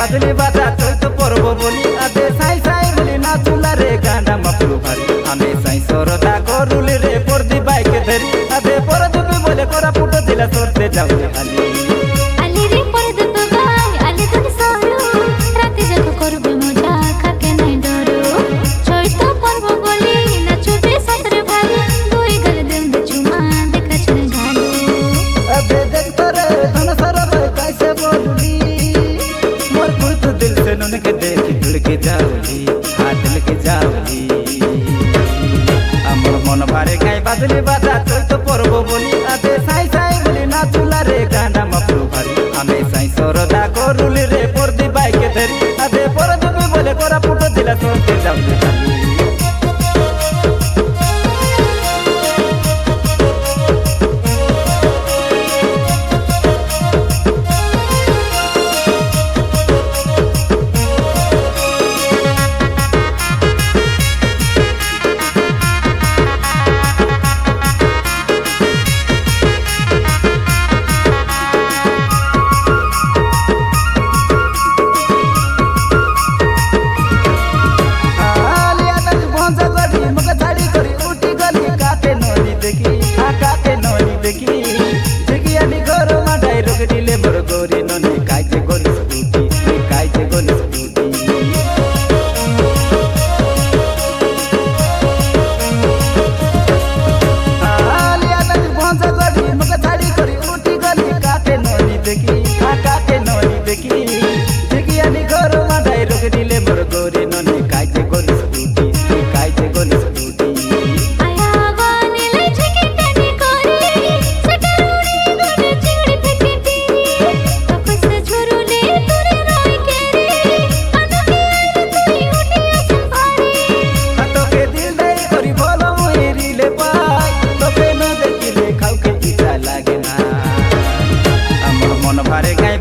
বাদলি বাজা চৈত পর্ব বলি আদে সাই সাই বলি না চুলা রে গানা মকরু ভারি আমি সাই সরদা করুলি রে পর্দি বাইকে ধরি আদে পরদুবি বলে করা ফুটো দিলা সরতে যাও আলি আলি রে পরদুবি ভাই আলি তোর সরু রাতে যাক করবে মজা খাকে নাই ডরু চৈত পর্ব বলি নাচবে সাতরে ভাই দুই গল দিল দে চুমা দেখা ছনে ঝালু আদে দেখ তোরে ধন সরব कैसे बोलूं मोर कुछ दिल से उनके देख दिल के जाऊली हाँ दिल के जाऊली আমার মন ভারে গাই বাদলি বাজা চৈত পর্ব বলি আদে সাই সাই বলি না চুলা রে গানা মকরু ভারি আমি সাই সরদা করুলি রে পর্দি বাইকে ধরি আদে পরদুবি বলে করা ফুটো দিলা সরতে যাউলি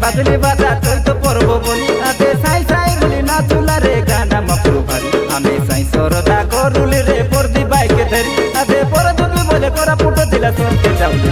বাদলি বাজা চৈত পর্ব বলি আদে সাই সাই বলি না চুলা রে গানা মকরু ভারি আমি সাই সরদা করুলি রে পর্দি বাইকে ধরি আদে পরদুবি বলে করা ফুটো দিলা সরতে যাউলি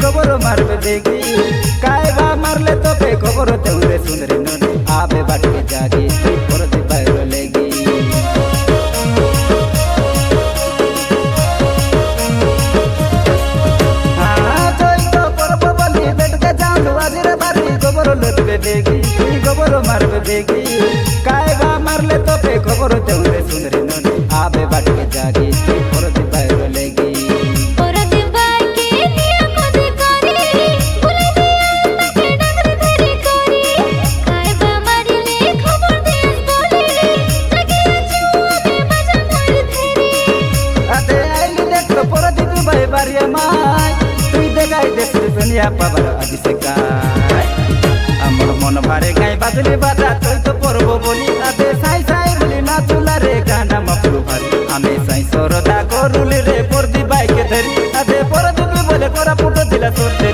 गोबर मारबे देखी काय बा मारले तो पे गोबर तेरे सुंदरी नदी आबे बाट के जागी पर दी बाहर लेगी हां जोई तो परब बली बेट के जान वाजिरे बारी गोबर लदबे देखी गोबर मारबे देखी काय बा मारले तो पे गोबर तेरे सुंदरी नदी आबे बाट के जागी पर दी बाहर लेगी दुनिया पावर आदि से गाय আমার মন ভারে গাই বাদলি বাজা চৈত পর্ব বলি আদে সাই সাই বলি না চুলা রে গানা মকরু ভারি আমি সাই সরদা করুলি রে পর্দি বাইকে ধরি আদে পরদুবি বলে করা ফুটো দিলা সরতে